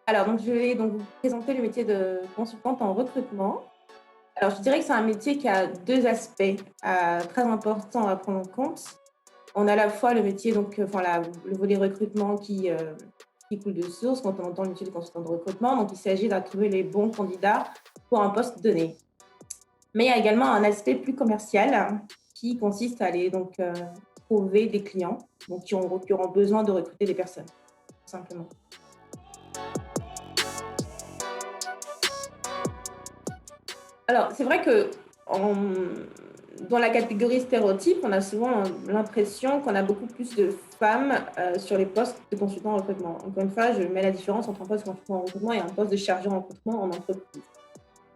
Alors donc je vais donc vous présenter le métier de consultante en recrutement. Alors je dirais que c'est un métier qui a 2 aspects, très importants à prendre en compte. On a à la fois le métier donc, enfin la le volet recrutement qui coule de source quand on entend le métier de consultant de recrutement. Donc il s'agit de trouver les bons candidats pour un poste donné. Mais il y a également un aspect plus commercial qui consiste à aller donc, trouver des clients, donc qui auront besoin de recruter des personnes, tout simplement. Alors, c'est vrai que en dans la catégorie stéréotype, on a souvent l'impression qu'on a beaucoup plus de femmes, sur les postes de consultants en recrutement. Encore une fois, je mets la différence entre un poste de consultant en recrutement et un poste de chargé en recrutement en entreprise.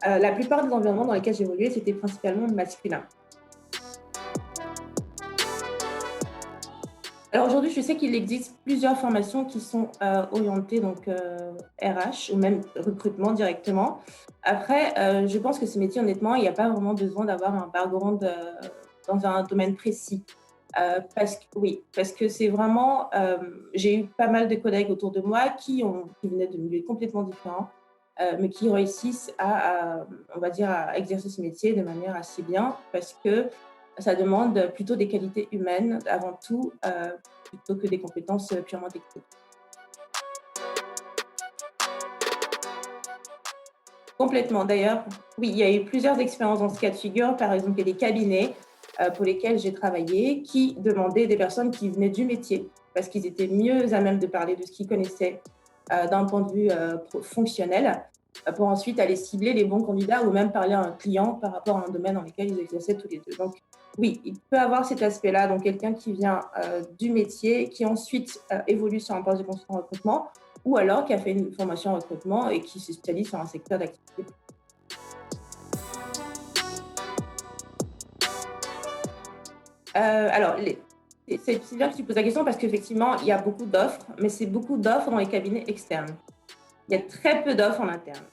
La plupart des environnements dans lesquels j'ai évolué, c'était principalement masculin. Alors aujourd'hui, je sais qu'il existe plusieurs formations qui sont, orientées donc, RH ou même recrutement directement. Après, je pense que ce métier honnêtement, il y a pas vraiment besoin d'avoir un background, dans un domaine précis. Parce que c'est vraiment, j'ai eu pas mal de collègues autour de moi qui venaient de milieux complètement différents, mais qui réussissent on va dire, à exercer ce métier de manière assez bien parce que ça demande plutôt des qualités humaines avant tout, plutôt que des compétences, purement techniques. Complètement. D'ailleurs, oui, il y a eu plusieurs expériences dans ce cas de figure. Par exemple, il y a des cabinets, pour lesquels j'ai travaillé qui demandaient des personnes qui venaient du métier parce qu'ils étaient mieux à même de parler de ce qu'ils connaissaient, d'un point de vue, fonctionnel, pour ensuite aller cibler les bons candidats ou même parler à un client par rapport à un domaine dans lequel ils exerçaient tous les 2. Donc oui, il peut avoir cet aspect-là, donc quelqu'un qui vient, du métier, qui ensuite, évolue sur un poste de consultant en recrutement ou alors qui a fait une formation en recrutement et qui se spécialise sur un secteur d'activité. Alors, c'est bien que tu poses la question parce qu'effectivement, il y a beaucoup d'offres, mais c'est beaucoup d'offres dans les cabinets externes. Il y a très peu d'offres en interne.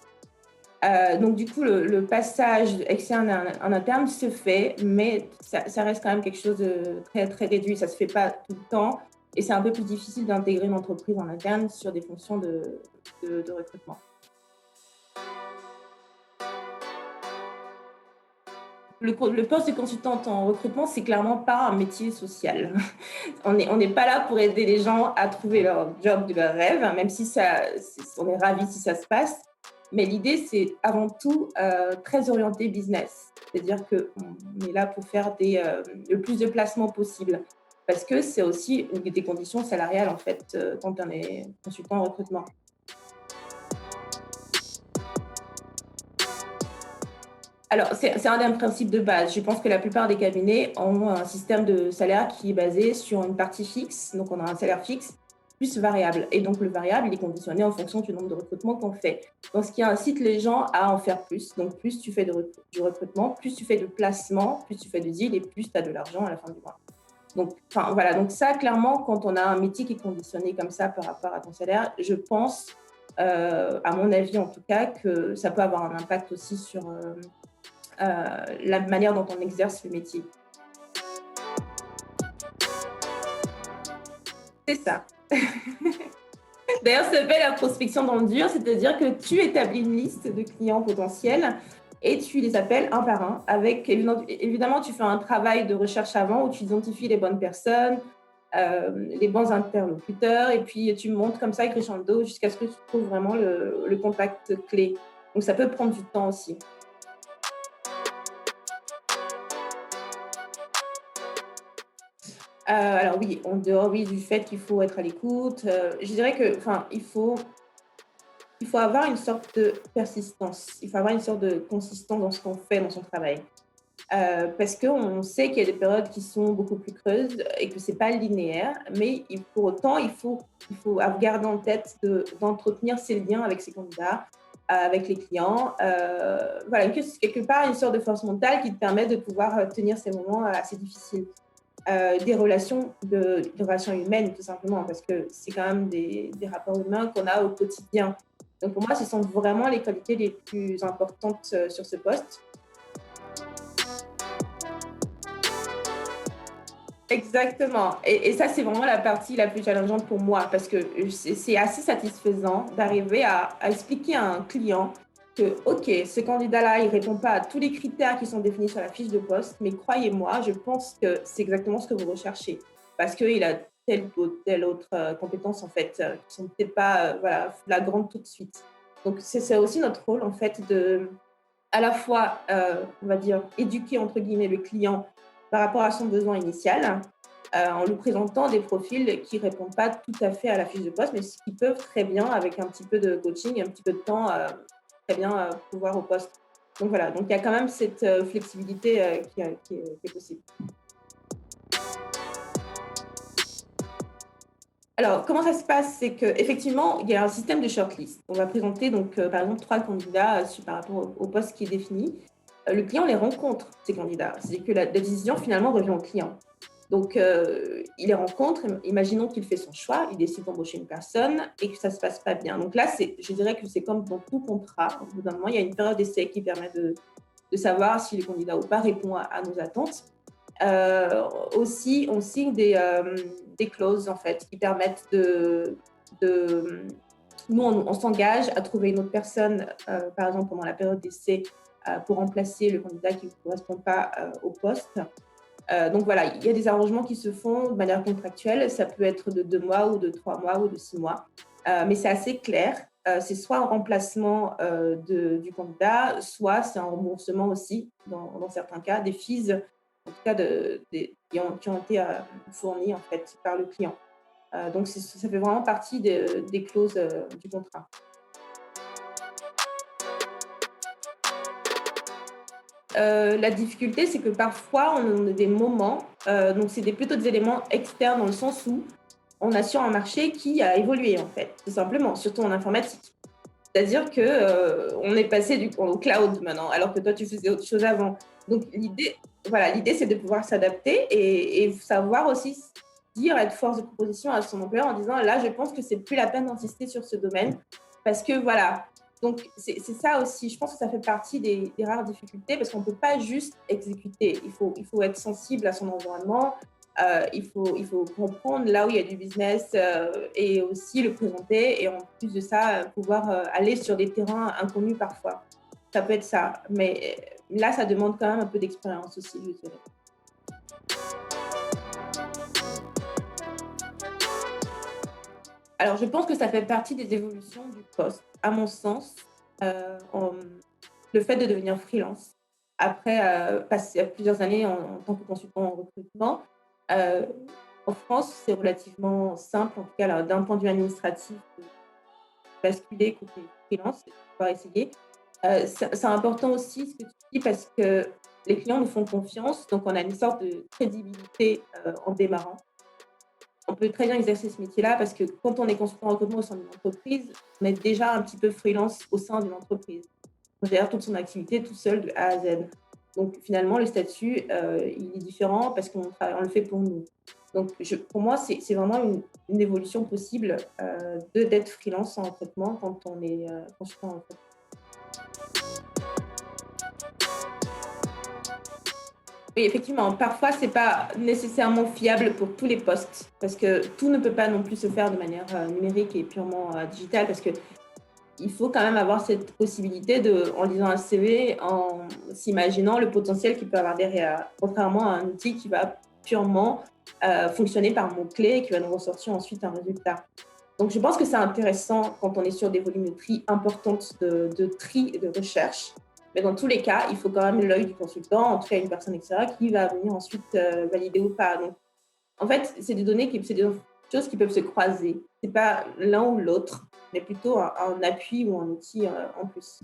Donc du coup, le passage externe en interne se fait, mais ça reste quand même quelque chose de très, très réduit. Ça ne se fait pas tout le temps et c'est un peu plus difficile d'intégrer une entreprise en interne sur des fonctions de recrutement. Le poste de consultante en recrutement, c'est clairement pas un métier social. On n'est pas là pour aider les gens à trouver leur job de leur rêve, hein, même si on est ravis si ça se passe. Mais l'idée, c'est avant tout très orienté business. C'est-à-dire qu'on est là pour faire le plus de placements possible. Parce que c'est aussi des conditions salariales, en fait, quand on est consultant en recrutement. Alors, c'est un des principes de base. Je pense que la plupart des cabinets ont un système de salaire qui est basé sur une partie fixe, donc on a un salaire fixe, plus variable. Et donc le variable, il est conditionné en fonction du nombre de recrutements qu'on fait. Donc ce qui incite les gens à en faire plus. Donc plus tu fais du recrutement, plus tu fais de placements, plus tu fais de deals et plus tu as de l'argent à la fin du mois. Donc, enfin, voilà, donc ça, clairement, quand on a un métier qui est conditionné comme ça par rapport à ton salaire, je pense, à mon avis en tout cas, que ça peut avoir un impact aussi sur, la manière dont on exerce le métier. C'est ça. D'ailleurs, ça s'appelle la prospection dans le dur, c'est-à-dire que tu établis une liste de clients potentiels et tu les appelles un par un avec évidemment, tu fais un travail de recherche avant où tu identifies les bonnes personnes, les bons interlocuteurs et puis tu montes comme ça crescendo jusqu'à ce que tu trouves vraiment le contact clé. Donc ça peut prendre du temps aussi. Alors oui, en dehors, oui, du fait qu'il faut être à l'écoute, je dirais que, enfin, il faut avoir une sorte de persistance. Il faut avoir une sorte de consistance dans ce qu'on fait, dans son travail. Parce qu'on sait qu'il y a des périodes qui sont beaucoup plus creuses et que c'est pas linéaire, mais pour autant, il faut garder en tête d'entretenir ces liens avec ses candidats, avec les clients. Voilà, quelque part, une sorte de force mentale qui te permet de pouvoir tenir ces moments assez difficiles. Des relations humaines, tout simplement, parce que c'est quand même des rapports humains qu'on a au quotidien. Donc pour moi, ce sont vraiment les qualités les plus importantes sur ce poste. Exactement. Et ça, c'est vraiment la partie la plus challengeante pour moi parce que c'est assez satisfaisant d'arriver à expliquer à un client que, OK, ce candidat-là, il répond pas à tous les critères qui sont définis sur la fiche de poste, mais croyez-moi, je pense que c'est exactement ce que vous recherchez parce qu'il a telle autre compétence, en fait, qui sont peut-être pas voilà, flagrantes tout de suite. Donc, c'est aussi notre rôle, en fait, de à la fois, on va dire, éduquer entre guillemets le client par rapport à son besoin initial, en lui présentant des profils qui répondent pas tout à fait à la fiche de poste, mais qui peuvent très bien, avec un petit peu de coaching et un petit peu de temps, très bien pouvoir au poste. Donc voilà, donc il y a quand même cette flexibilité qui est possible. Alors, comment ça se passe? C'est qu'effectivement, il y a un système de shortlist. On va présenter donc, par exemple, 3 candidats, par rapport au poste qui est défini. Le client les rencontre, ces candidats. C'est que la décision finalement revient au client. Donc, il les rencontre, imaginons qu'il fait son choix, il décide d'embaucher une personne et que ça ne se passe pas bien. Donc là, je dirais que c'est comme dans tout contrat. Au bout d'un moment, il y a une période d'essai qui permet de savoir si le candidat ou pas répond à nos attentes. Euh, Aussi, on signe des clauses en fait qui permettent de nous, on s'engage à trouver une autre personne, par exemple pendant la période d'essai, pour remplacer le candidat qui ne correspond pas au poste. Donc voilà, il y a des arrangements qui se font de manière contractuelle. Ça peut être de 2 mois ou de 3 mois ou de 6 mois. Mais c'est assez clair. C'est soit un remplacement du candidat, soit c'est un remboursement aussi, dans certains cas, des fees, en tout cas qui ont été fournis en fait, par le client. Donc ça fait vraiment partie des clauses du contrat. La difficulté, c'est que parfois, on a des moments, donc c'est plutôt des éléments externes dans le sens où on a sur un marché qui a évolué en fait, tout simplement, surtout en informatique. C'est-à-dire que on est passé au cloud maintenant, alors que toi tu faisais autre chose avant. Donc l'idée c'est de pouvoir s'adapter et savoir aussi dire, être force de proposition à son employeur en disant là je pense que c'est plus la peine d'insister sur ce domaine parce que voilà. Donc c'est ça aussi, je pense que ça fait partie des rares difficultés parce qu'on ne peut pas juste exécuter, il faut être sensible à son environnement, il faut comprendre là où il y a du business et aussi le présenter. Et en plus de ça, pouvoir aller sur des terrains inconnus parfois. Ça peut être ça. Mais là, ça demande quand même un peu d'expérience aussi, je dirais. Alors, je pense que ça fait partie des évolutions du poste. À mon sens, le fait de devenir freelance, après passer plusieurs années en tant que consultant en recrutement, euh, en France, c'est relativement simple, en tout cas là, d'un point de vue administratif, de basculer côté freelance, et de pouvoir essayer. C'est important aussi ce que tu dis parce que les clients nous font confiance, donc on a une sorte de crédibilité en démarrant. On peut très bien exercer ce métier-là parce que quand on est consultant en recrutement au sein d'une entreprise, on est déjà un petit peu freelance au sein d'une entreprise. On gère toute son activité tout seul de A à Z. Donc finalement, le statut, il est différent parce on le fait pour nous. Donc pour moi, c'est vraiment une évolution possible d'être freelance en recrutement quand on est consultant en recrutement. Oui, effectivement, parfois, c'est pas nécessairement fiable pour tous les postes parce que tout ne peut pas non plus se faire de manière numérique et purement digitale parce que il faut quand même avoir cette possibilité en lisant un CV, en s'imaginant le potentiel qu'il peut avoir derrière, contrairement à un outil qui va purement fonctionner par mots-clés et qui va nous ressortir ensuite un résultat. Donc, je pense que c'est intéressant quand on est sur des volumétries importantes de tri et de recherche. Mais dans tous les cas, il faut quand même l'œil du consultant, en tout cas une personne extérieure, qui va venir ensuite valider ou pas. Donc, en fait, c'est des choses qui peuvent se croiser. C'est pas l'un ou l'autre, mais plutôt un appui ou un outil en plus.